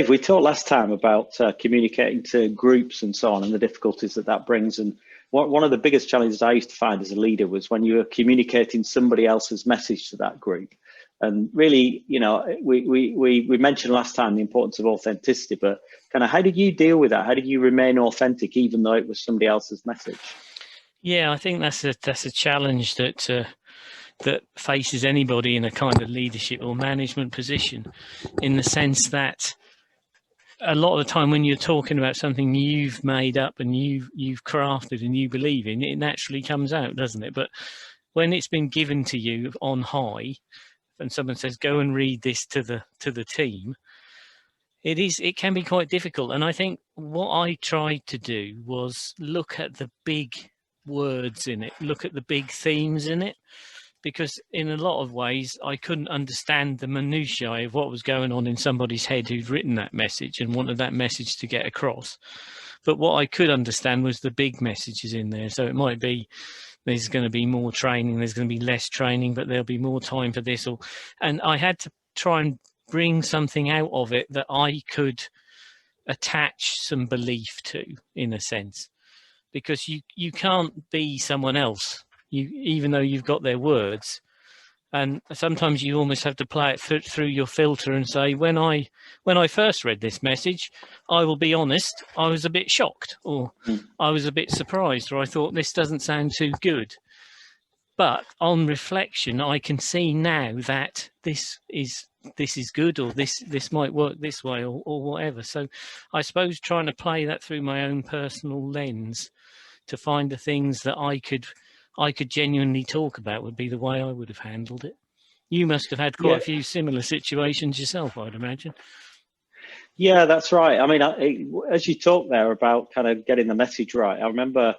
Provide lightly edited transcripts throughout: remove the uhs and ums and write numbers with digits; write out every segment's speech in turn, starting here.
We talked last time about communicating to groups and so on, and the difficulties that that brings. And one of the biggest challenges I used to find as a leader was when you were communicating somebody else's message to that group. And really, you know, we mentioned last time the importance of authenticity, but kind of how did you deal with that? How did you remain authentic even though it was somebody else's message? Yeah, I think that's a challenge that faces anybody in a kind of leadership or management position, in the sense that a lot of the time when you're talking about something you've made up and you've crafted and you believe in, it naturally comes out, doesn't it? But when it's been given to you on high, and someone says, "Go and read this to the team," it can be quite difficult. And I think what I tried to do was look at the big words in it, look at the big themes in it, because in a lot of ways I couldn't understand the minutiae of what was going on in somebody's head who'd written that message and wanted that message to get across. But what I could understand was the big messages in there. So it might be there's going to be more training, there's going to be less training, but there'll be more time for this. And I had to try and bring something out of it that I could attach some belief to, in a sense, because you can't be someone else, even though you've got their words. And sometimes you almost have to play it through your filter and say, when I first read this message, I will be honest, I was a bit shocked, or I was a bit surprised, or I thought this doesn't sound too good. But on reflection, I can see now that this is good, or this might work this way, or whatever. So I suppose trying to play that through my own personal lens to find the things that I could genuinely talk about would be the way I would have handled it. You must have had quite a few similar situations yourself, I'd imagine. Yeah, that's right. I mean, as you talk there about kind of getting the message right, I remember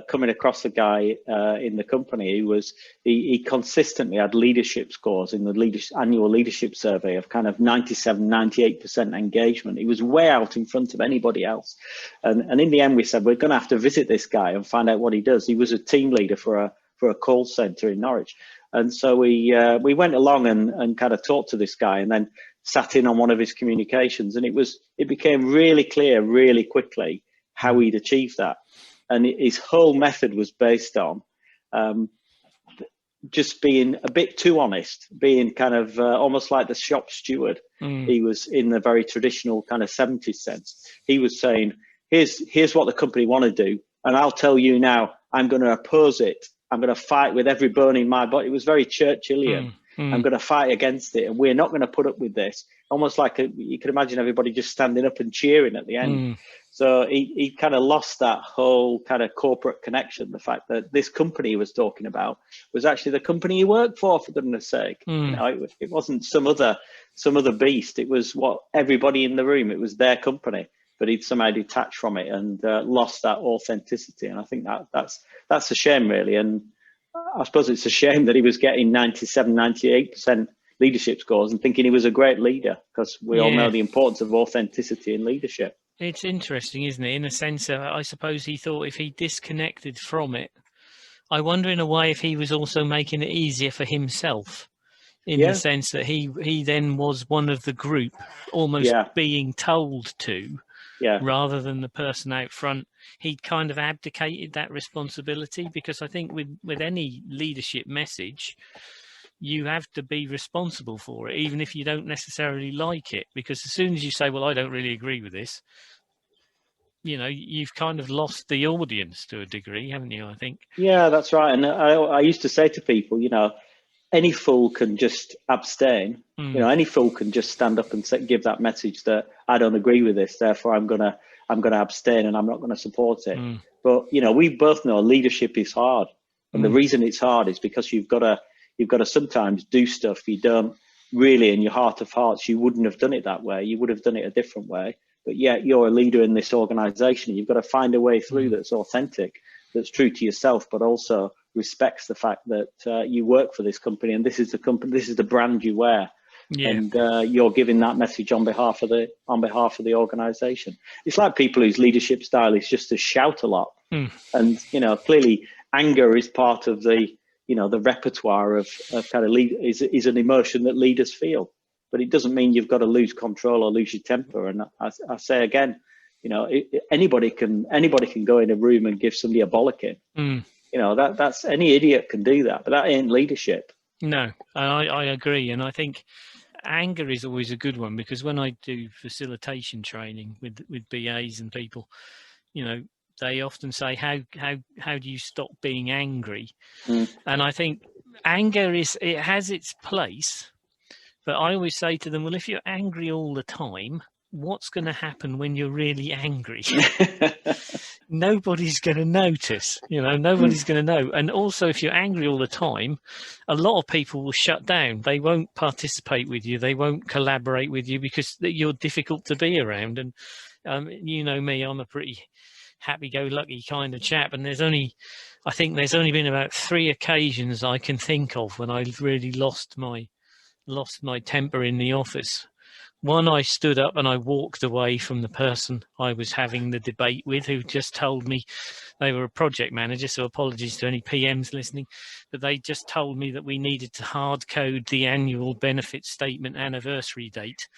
coming across a guy in the company who he consistently had leadership scores in the annual leadership survey of kind of 97, 98% engagement. He was way out in front of anybody else. And in the end, we said, we're going to have to visit this guy and find out what he does. He was a team leader for a call center in Norwich. And so we went along and kind of talked to this guy, and then sat in on one of his communications. And it became really clear really quickly how he'd achieved that. And his whole method was based on just being a bit too honest, being kind of almost like the shop steward. He was in the very traditional kind of 70s sense. He was saying, here's what the company want to do, and I'll tell you now, I'm going to oppose it. I'm going to fight with every bone in my body. It was very Churchillian. I'm going to fight against it, and we're not going to put up with this. Almost like you could imagine everybody just standing up and cheering at the end. So he kind of lost that whole kind of corporate connection. The fact that this company he was talking about was actually the company he worked for goodness sake. You know, it wasn't some other beast. It was what everybody in the room. It was their company, but he'd somehow detached from it and lost that authenticity. And I think that's a shame, really. And I suppose it's a shame that he was getting 97, 98% leadership scores and thinking he was a great leader, because we all know the importance of authenticity in leadership. It's interesting, isn't it? In a sense, I suppose he thought if he disconnected from it, I wonder in a way if he was also making it easier for himself, in the sense that he then was one of the group, almost being told to, rather than the person out front. He'd kind of abdicated that responsibility, because I think with any leadership message, you have to be responsible for it, even if you don't necessarily like it, because as soon as you say, well, I don't really agree with this, you know, you've kind of lost the audience to a degree, haven't you, I think? Yeah, that's right. And I used to say to people, you know, any fool can just abstain. You know, any fool can just stand up and give that message that I don't agree with this, therefore I'm gonna abstain and I'm not going to support it. But you know, we both know leadership is hard, and the reason it's hard is because you've got to sometimes do stuff you don't really, in your heart of hearts, you wouldn't have done it that way. You would have done it a different way. But yet you're a leader in this organization. You've got to find a way through that's authentic, that's true to yourself, but also respects the fact that you work for this company, and this is the company, this is the brand you wear. And you're giving that message on behalf of the organization. It's like people whose leadership style is just to shout a lot. And you know, clearly anger is part of the, you know, the repertoire of kind of lead is an emotion that leaders feel. but it doesn't mean you've got to lose control or lose your temper. And I say again, you know, anybody can go in a room and give somebody a bollocking. You know, that's any idiot can do that, but that ain't leadership. No, I agree. And I think anger is always a good one, because when I do facilitation training with BAs and people, you know, they often say, how do you stop being angry? And I think anger it has its place, but I always say to them, well, if you're angry all the time, what's going to happen when you're really angry? Nobody's going to notice, you know, nobody's going to know. And also, if you're angry all the time, a lot of people will shut down. They won't participate with you. They won't collaborate with you because you're difficult to be around. And you know me, I'm a pretty happy-go-lucky kind of chap. And I think there's only been about 3 occasions I can think of when I really lost my temper in the office. One, I stood up and I walked away from the person I was having the debate with, who just told me they were a project manager. So apologies to any PMs listening, but they just told me that we needed to hard code the annual benefit statement anniversary date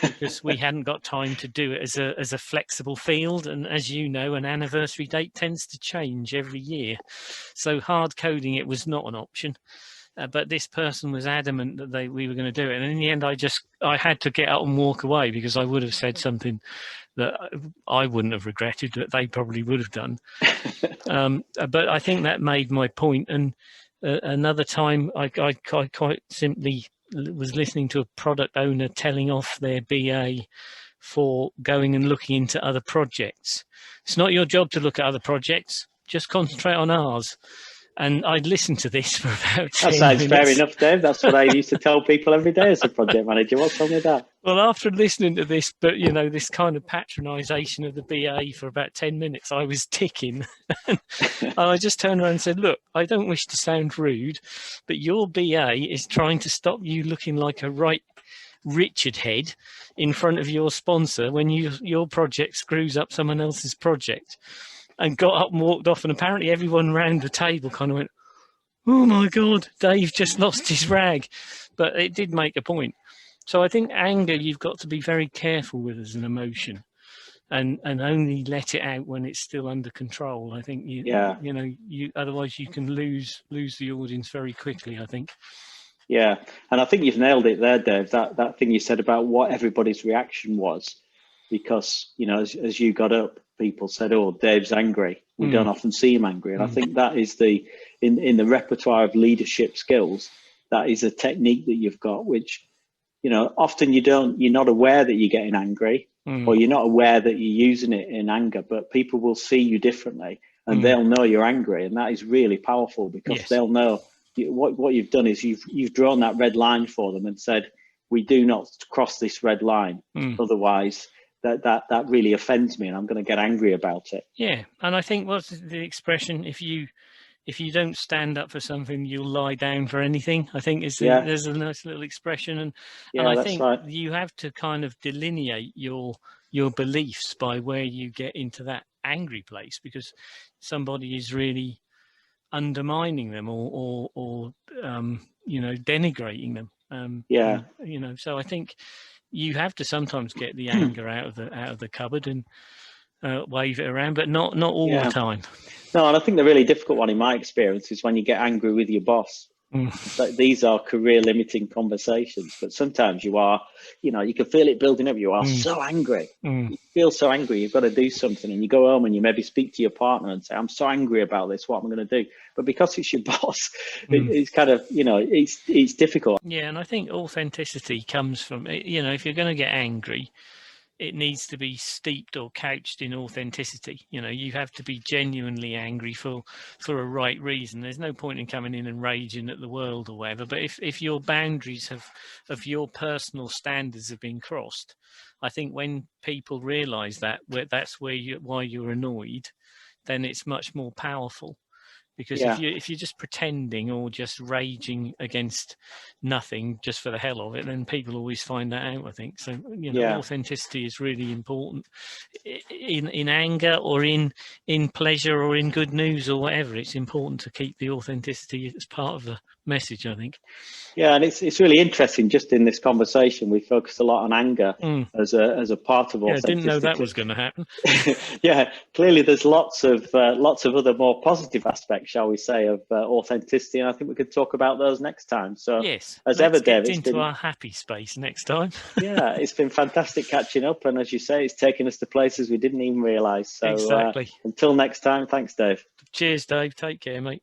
because we hadn't got time to do it as a flexible field. And as you know, an anniversary date tends to change every year. So hard coding it was not an option. But this person was adamant that we were going to do it. And in the end, I had to get up and walk away, because I would have said something that I wouldn't have regretted, that they probably would have done. But I think that made my point. And another time, I quite simply was listening to a product owner telling off their BA for going and looking into other projects. It's not your job to look at other projects. Just concentrate on ours. And I'd listened to this for about 10 That sounds minutes. fair enough, Dave. That's what I used to tell people every day as a project manager. What's wrong with that? Well, after listening to this, but you know, this kind of patronisation of the BA for about 10 minutes, I was ticking. And I just turned around and said, look, I don't wish to sound rude, but your BA is trying to stop you looking like a right Richard head in front of your sponsor when your project screws up someone else's project. And got up and walked off, and apparently everyone around the table kind of went, oh my God, Dave just lost his rag. But it did make a point. So I think anger, you've got to be very careful with as an emotion, and only let it out when it's still under control. I think otherwise you can lose the audience very quickly, I think. Yeah, and I think you've nailed it there, Dave, that thing you said about what everybody's reaction was. Because, you know, as you got up, people said, oh, Dave's angry. We don't often see him angry. And I think that is in the repertoire of leadership skills, that is a technique that you've got, which, you know, often you're not aware that you're getting angry, or you're not aware that you're using it in anger, but people will see you differently and they'll know you're angry. And that is really powerful, because they'll know what you've done is you've drawn that red line for them and said, we do not cross this red line. Otherwise, that really offends me, and I'm going to get angry about it. Yeah, and I think what's the expression? If you don't stand up for something, you'll lie down for anything. I think there's a nice little expression, and I think you have to kind of delineate your beliefs by where you get into that angry place, because somebody is really undermining them or you know, denigrating them. You know, so I think you have to sometimes get the anger out of the cupboard and wave it around, but not all the time. No, and I think the really difficult one in my experience is when you get angry with your boss. But these are career limiting conversations, but sometimes you are, you know, you can feel it building up. You are so angry. You feel so angry. You've got to do something, and you go home and you maybe speak to your partner and say, I'm so angry about this. What am I going to do? But because it's your boss, it's kind of, you know, it's difficult. Yeah. And I think authenticity comes from, you know, if you're going to get angry, it needs to be steeped or couched in authenticity. You know, you have to be genuinely angry for a right reason. There's no point in coming in and raging at the world or whatever. But if your boundaries of your personal standards have been crossed, I think when people realise that's why you're annoyed, then it's much more powerful. Because if you're just pretending or just raging against nothing just for the hell of it, then people always find that out, I think. So, authenticity is really important in anger or in pleasure or in good news or whatever. It's important to keep the authenticity as part of the message, I think. Yeah, and it's really interesting. Just in this conversation, we focused a lot on anger as a part of authenticity. I didn't know that was going to happen. Yeah, clearly there's lots of other more positive aspects, shall we say, of authenticity, and I think we could talk about those next time. So, yes, as let's ever, Dave, get into our happy space next time. Yeah, it's been fantastic catching up, and as you say, it's taken us to places we didn't even realise. So, exactly. Until next time, thanks, Dave. Cheers, Dave. Take care, mate.